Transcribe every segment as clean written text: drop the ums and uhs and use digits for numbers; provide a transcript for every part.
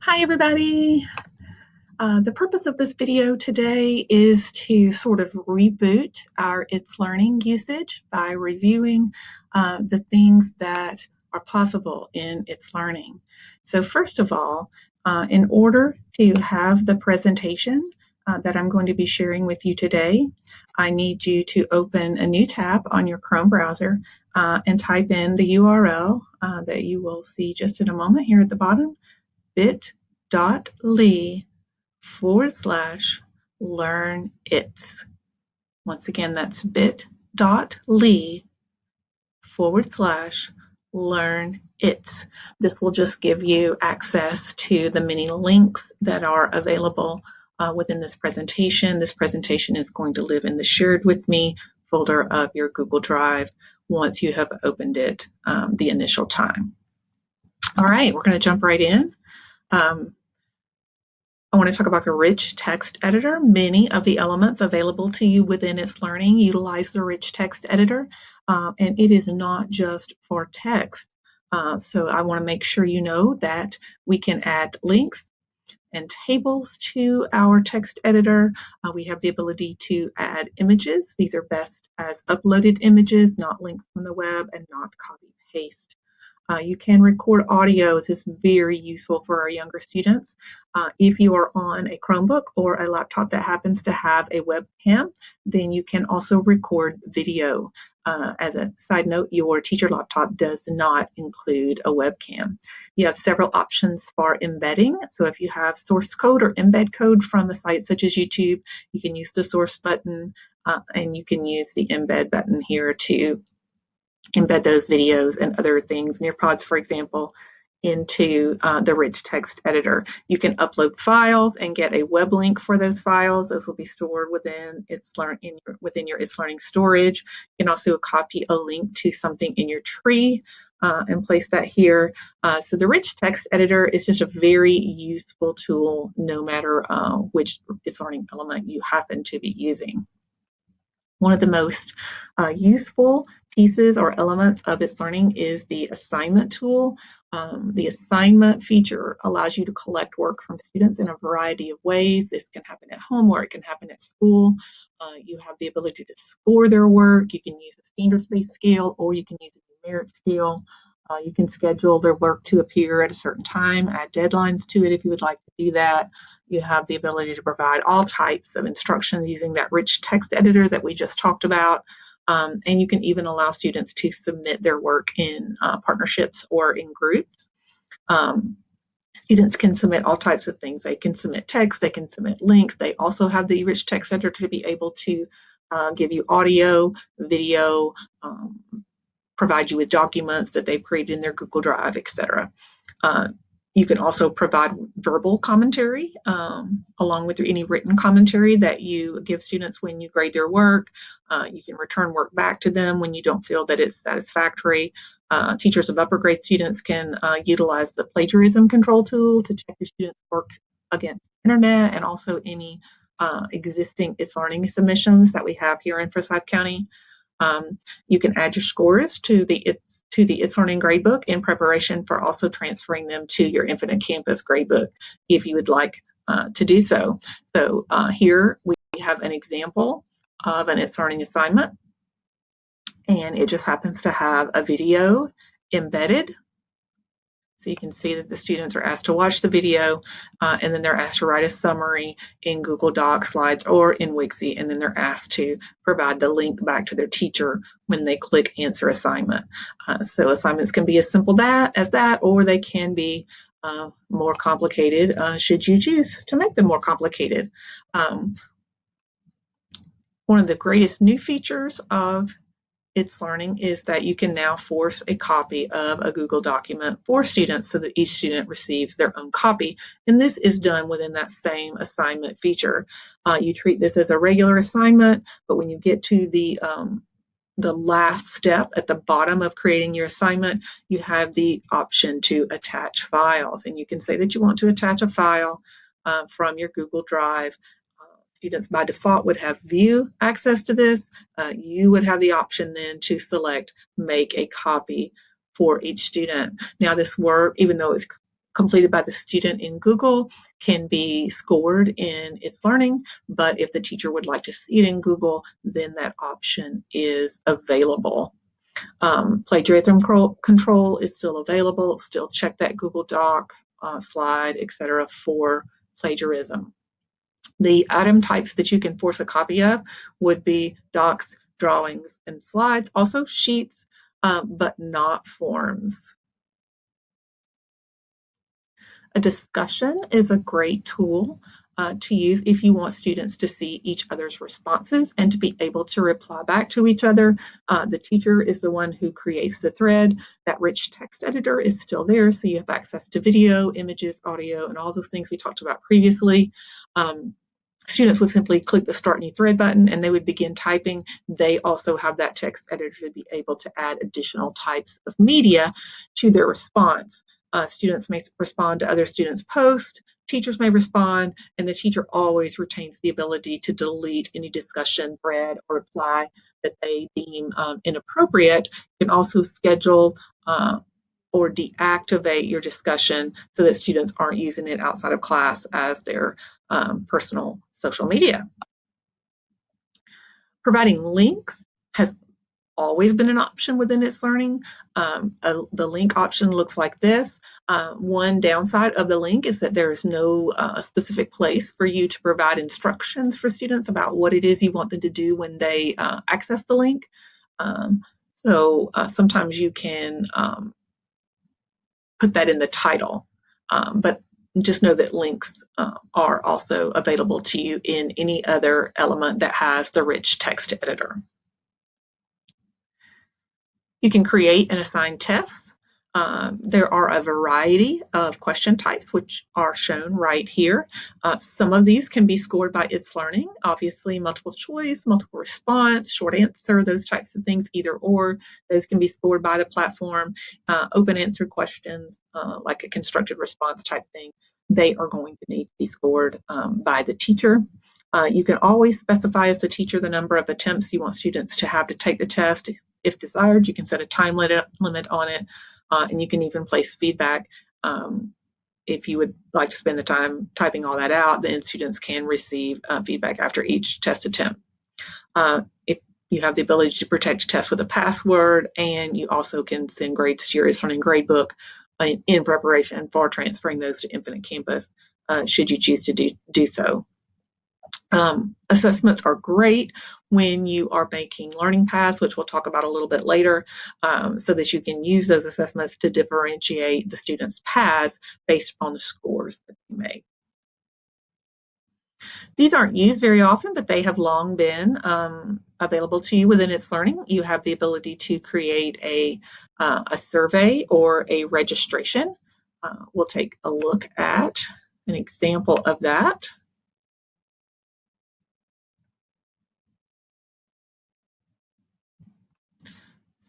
Hi everybody! The purpose of this video today is to sort of reboot our itslearning usage by reviewing the things that are possible in itslearning. So first of all, in order to have the presentation that I'm going to be sharing with you today, I need you to open a new tab on your Chrome browser and type in the URL that you will see just in a moment here at the bottom, bit.ly/learn its. Once again, that's bit.ly/learn its. This will just give you access to the many links that are available within this presentation. This presentation is going to live in the shared with me folder of your Google Drive once you have opened it the initial time. All right, we're going to jump right in. I want to talk about the rich text editor. Many of the elements available to you within itslearning utilize the rich text editor, and it is not just for text. So I want to make sure you know that we can add links and tables to our text editor. We have the ability to add images. These are best as uploaded images, not links from the web, and not copy-paste. You can record audio. This is very useful for our younger students. If you are on a Chromebook or a laptop that happens to have a webcam, then you can also record video. As a side note, your teacher laptop does not include a webcam. You have several options for embedding. So if you have source code or embed code from a site such as YouTube, you can use the source button and you can use the embed button here to embed those videos and other things, Nearpods, for example, into the rich text editor. You can upload files and get a web link for those files. Those will be stored within your itslearning storage. You can also copy a link to something in your tree and place that here. So the rich text editor is just a very useful tool no matter which itslearning element you happen to be using. One of the most useful pieces or elements of itslearning is the assignment tool. The assignment feature allows you to collect work from students in a variety of ways. This can happen at home or it can happen at school. You have the ability to score their work. You can use a standards-based scale or you can use a numeric scale. You can schedule their work to appear at a certain time, add deadlines to it if you would like to do that. You have the ability to provide all types of instructions using that rich text editor that we just talked about. And you can even allow students to submit their work in partnerships or in groups. Students can submit all types of things. They can submit text, they can submit links. They also have the rich text editor to be able to give you audio, video, provide you with documents that they've created in their Google Drive, etc. You can also provide verbal commentary along with any written commentary that you give students when you grade their work. You can return work back to them when you don't feel that it's satisfactory. Teachers of upper grade students can utilize the plagiarism control tool to check your students' work against the internet and also any existing itslearning submissions that we have here in Forsyth County. You can add your scores to the itslearning gradebook in preparation for also transferring them to your Infinite Campus gradebook if you would like to do so. So here we have an example of an itslearning assignment, and it just happens to have a video embedded. So you can see that the students are asked to watch the video and then they're asked to write a summary in Google Docs, Slides, or in Wixie, and then they're asked to provide the link back to their teacher when they click Answer Assignment. So assignments can be as simple as that, or they can be more complicated should you choose to make them more complicated. One of the greatest new features of itslearning is that you can now force a copy of a Google document for students so that each student receives their own copy. And this is done within that same assignment feature. You treat this as a regular assignment, but when you get to the last step at the bottom of creating your assignment, you have the option to attach files. And you can say that you want to attach a file from your Google Drive. Students by default would have view access to this. You would have the option then to select make a copy for each student. Now this work, even though it's completed by the student in Google can be scored in itslearning, but if the teacher would like to see it in Google, then that option is available. Plagiarism control is still available. Still check that Google Doc, slide, etc. for plagiarism. The item types that you can force a copy of would be docs, drawings, and slides, also sheets, but not forms. A discussion is a great tool to use if you want students to see each other's responses and to be able to reply back to each other. The teacher is the one who creates the thread. That rich text editor is still there, so you have access to video, images, audio, and all those things we talked about previously. Students would simply click the Start New Thread button and they would begin typing. They also have that text editor to be able to add additional types of media to their response. Students may respond to other students' posts, teachers may respond, and the teacher always retains the ability to delete any discussion thread or reply that they deem inappropriate. You can also schedule or deactivate your discussion so that students aren't using it outside of class as their personal social media. Providing links has always been an option within itslearning. The link option looks like this. One downside of the link is that there is no specific place for you to provide instructions for students about what it is you want them to do when they access the link. So sometimes you can put that in the title, but just know that links are also available to you in any other element that has the rich text editor. You can create and assign tests. There are a variety of question types which are shown right here. Some of these can be scored by itslearning, obviously multiple choice, multiple response, short answer, those types of things, either or. Those can be scored by the platform. Open answer questions, like a constructed response type thing, they are going to need to be scored by the teacher. You can always specify as a teacher the number of attempts you want students to have to take the test. If desired, you can set a time limit on it, and you can even place feedback. If you would like to spend the time typing all that out, then students can receive feedback after each test attempt. If you have the ability to protect tests with a password, and you also can send grades to your itslearning gradebook in preparation for transferring those to Infinite Campus, should you choose to do so. Assessments are great when you are making learning paths, which we'll talk about a little bit later, so that you can use those assessments to differentiate the students' paths based on the scores that you make. These aren't used very often, but they have long been available to you within itslearning. You have the ability to create a survey or a registration. We'll take a look at an example of that.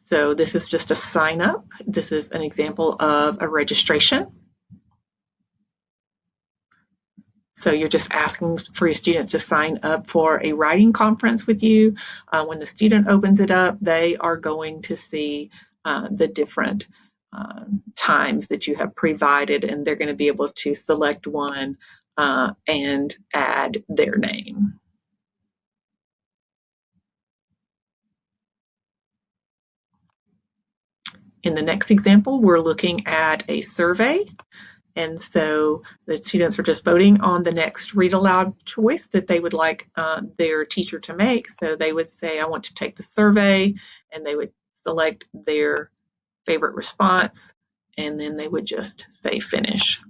So this is just a sign up. This is an example of a registration. So you're just asking for your students to sign up for a writing conference with you. When the student opens it up, they are going to see the different times that you have provided, and they're going to be able to select one and add their name. In the next example, we're looking at a survey. And so the students are just voting on the next read aloud choice that they would like their teacher to make. So they would say, I want to take the survey, and they would select their favorite response, and then they would just say finish.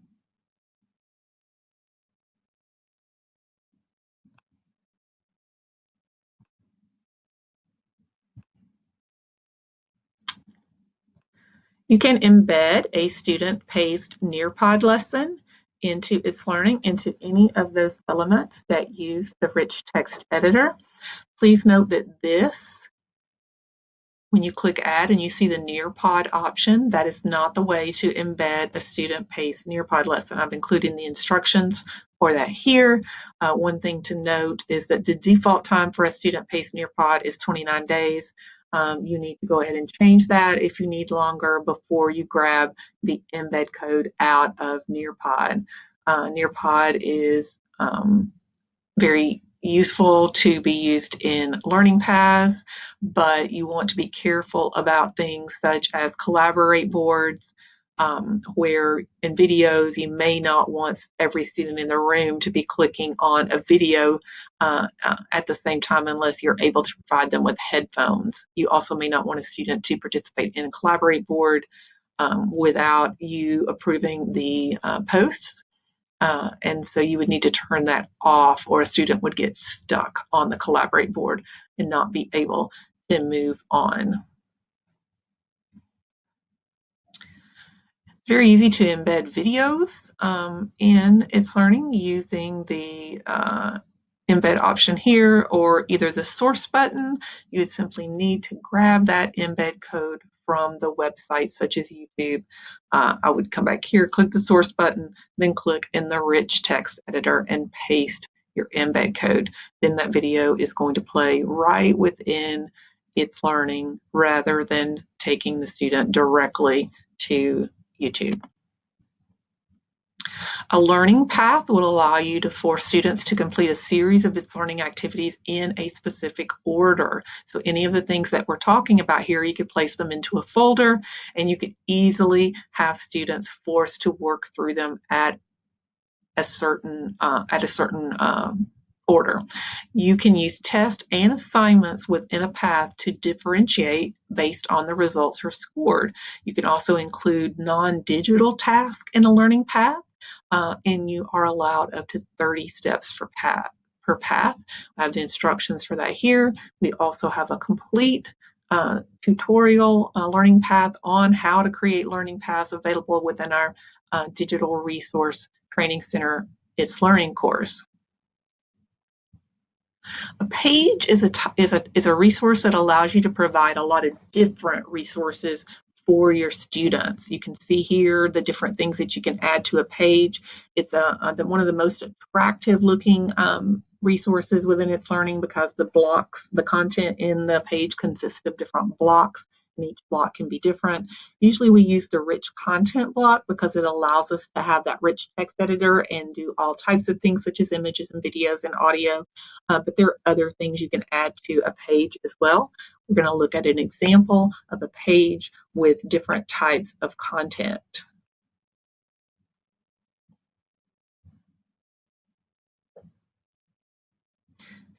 You can embed a student-paced Nearpod lesson into itslearning, into any of those elements that use the rich text editor. Please note that this, when you click add and you see the Nearpod option, that is not the way to embed a student-paced Nearpod lesson. I've included the instructions for that here. One thing to note is that the default time for a student-paced Nearpod is 29 days. you need to go ahead and change that if you need longer before you grab the embed code out of Nearpod. Nearpod is very useful to be used in learning paths, but you want to be careful about things such as collaborate boards, where in videos you may not want every student in the room to be clicking on a video at the same time unless you're able to provide them with headphones. You also may not want a student to participate in a collaborate board without you approving the posts. And so you would need to turn that off, or a student would get stuck on the collaborate board and not be able to move on. It's very easy to embed videos in itslearning using the embed option here, or either the source button. You would simply need to grab that embed code from the website such as YouTube. I would come back here, click the source button, then click in the rich text editor and paste your embed code. Then that video is going to play right within itslearning rather than taking the student directly to YouTube. A learning path will allow you to force students to complete a series of itslearning activities in a specific order. So any of the things that we're talking about here, you could place them into a folder and you could easily have students forced to work through them at a certain order. You can use tests and assignments within a path to differentiate based on the results are scored. You can also include non-digital tasks in a learning path, and you are allowed up to 30 steps per path. I have the instructions for that here. We also have a complete tutorial learning path on how to create learning paths available within our digital resource training center itslearning course. A page is a resource that allows you to provide a lot of different resources for your students. You can see here the different things that you can add to a page. It's one of the most attractive looking resources within itslearning because the content in the page consists of different blocks, and each block can be different. Usually we use the rich content block because it allows us to have that rich text editor and do all types of things such as images and videos and audio. But there are other things you can add to a page as well. We're going to look at an example of a page with different types of content.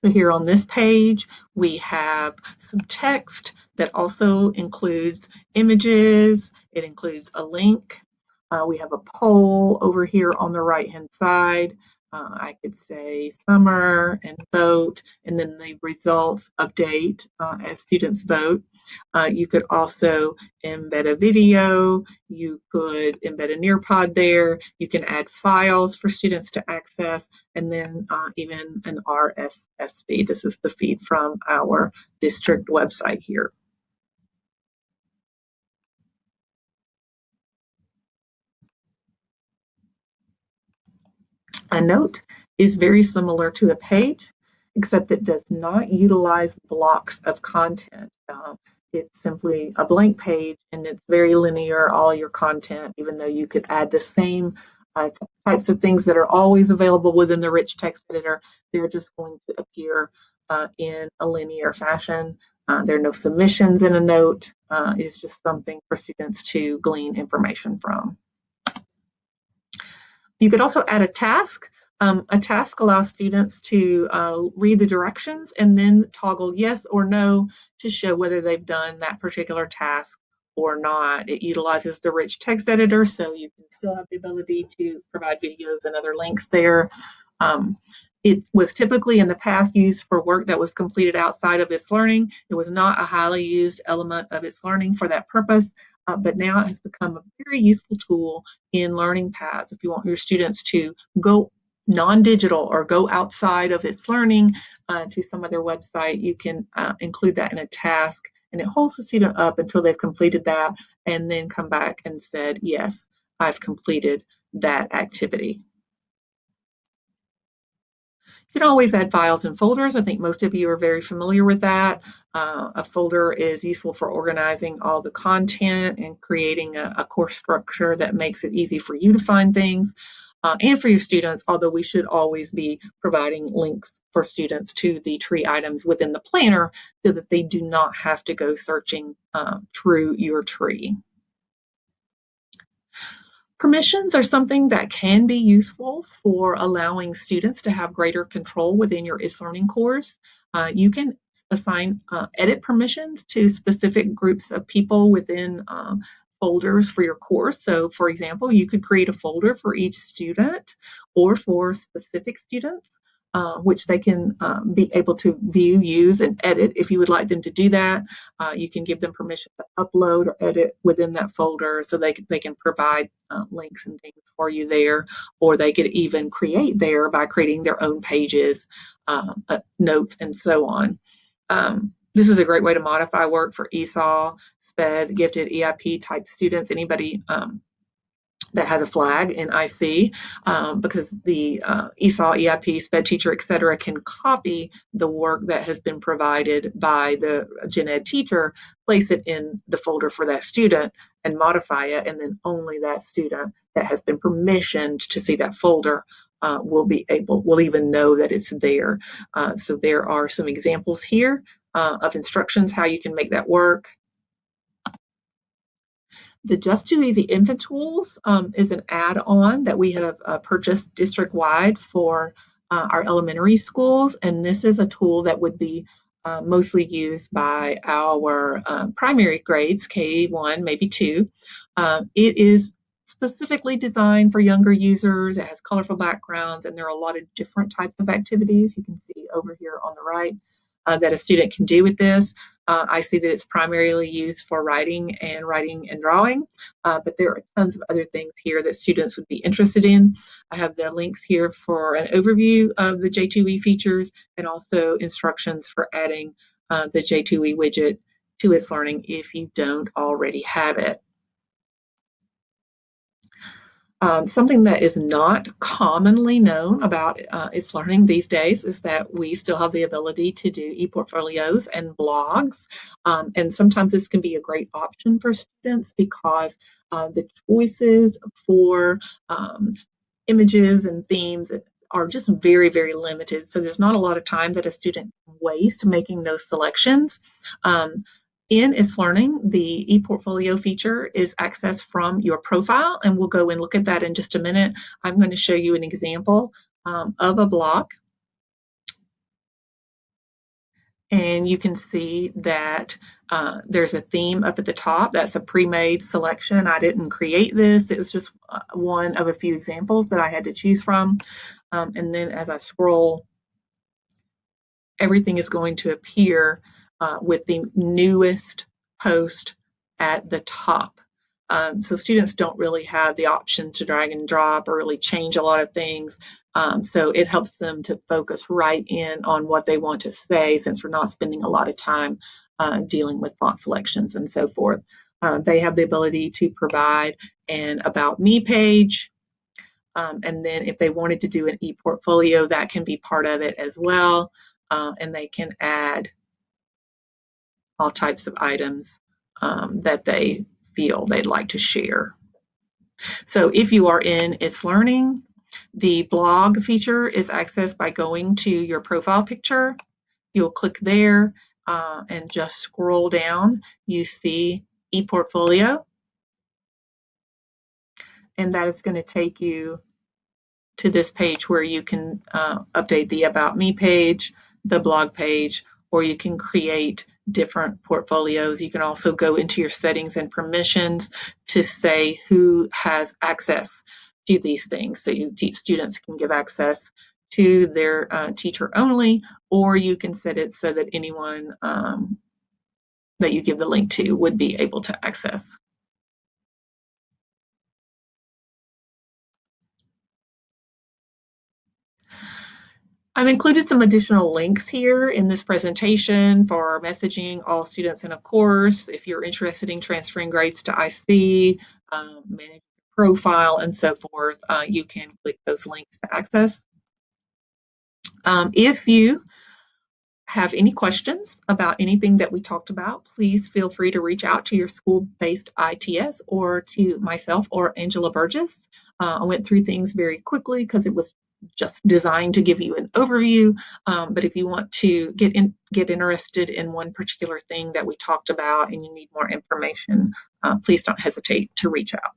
So here on this page, we have some text that also includes images. It includes a link. We have a poll over here on the right-hand side. I could say summer and vote, and then the results update as students vote. You could also embed a video. You could embed a Nearpod there. You can add files for students to access, and then even an RSS feed. This is the feed from our district website here. A note is very similar to a page, except it does not utilize blocks of content. It's simply a blank page, and it's very linear, all your content, even though you could add the same types of things that are always available within the rich text editor. They're just going to appear in a linear fashion. There are no submissions in a note. It's just something for students to glean information from. You could also add a task. A task allows students to read the directions and then toggle yes or no to show whether they've done that particular task or not. It utilizes the rich text editor, so you can still have the ability to provide videos and other links there. It was typically in the past used for work that was completed outside of itslearning. It was not a highly used element of itslearning for that purpose, but now it has become a very useful tool in learning paths. If you want your students to go non-digital or go outside of itslearning to some other website, you can include that in a task, and it holds the student up until they've completed that and then come back and said, yes, I've completed that activity. You can always add files and folders. I think most of you are very familiar with that. A folder is useful for organizing all the content and creating a course structure that makes it easy for you to find things and for your students, although we should always be providing links for students to the tree items within the planner so that they do not have to go searching through your tree. Permissions are something that can be useful for allowing students to have greater control within your itslearning course. You can assign edit permissions to specific groups of people within folders for your course. So, for example, you could create a folder for each student or for specific students, which they can be able to view, use, and edit if you would like them to do that. You can give them permission to upload or edit within that folder so they can provide links and things for you there, or they could even create there by creating their own pages, notes, and so on. This is a great way to modify work for ESOL, SPED, gifted EIP type students, anybody that has a flag in IC, because the ESOL, EIP, SPED teacher, et cetera, can copy the work that has been provided by the gen ed teacher, place it in the folder for that student, and modify it, and then only that student that has been permissioned to see that folder will even know that it's there. So there are some examples here of instructions how you can make that work. The Just Too Easy Infant Tools is an add-on that we have purchased district-wide for our elementary schools, and this is a tool that would be mostly used by our primary grades, K1, maybe 2. It is specifically designed for younger users. It has colorful backgrounds, and there are a lot of different types of activities you can see over here on the right that a student can do with this. I see that it's primarily used for writing and drawing, but there are tons of other things here that students would be interested in. I have the links here for an overview of the J2E features and also instructions for adding the J2E widget to itslearning if you don't already have it. Something that is not commonly known about itslearning these days is that we still have the ability to do e-portfolios and blogs. And sometimes this can be a great option for students because the choices for images and themes are just very, very limited. So there's not a lot of time that a student can waste making those selections. In itslearning, the ePortfolio feature is accessed from your profile, and we'll go and look at that in just a minute. I'm going to show you an example of a block. And you can see that there's a theme up at the top. That's a pre-made selection. I didn't create this. It was just one of a few examples that I had to choose from. And then as I scroll, everything is going to appear with the newest post at the top. So students don't really have the option to drag and drop or really change a lot of things. So it helps them to focus right in on what they want to say, since we're not spending a lot of time dealing with font selections and so forth. They have the ability to provide an About Me page. And then if they wanted to do an e-portfolio, that can be part of it as well. And they can add all types of items that they feel they'd like to share. So if you are in itslearning, the blog feature is accessed by going to your profile picture. You'll click there and just scroll down. You see ePortfolio, and that is going to take you to this page where you can update the About Me page, the blog page, or you can create different portfolios. You can also go into your settings and permissions to say who has access to these things. So students can give access to their teacher only, or you can set it so that anyone that you give the link to would be able to access. I've included some additional links here in this presentation for messaging all students in a course. If you're interested in transferring grades to IC, manage profile, and so forth, you can click those links to access. If you have any questions about anything that we talked about, please feel free to reach out to your school-based ITS or to myself or Angela Burgess. I went through things very quickly because it was just designed to give you an overview. But if you want to get interested in one particular thing that we talked about and you need more information, please don't hesitate to reach out.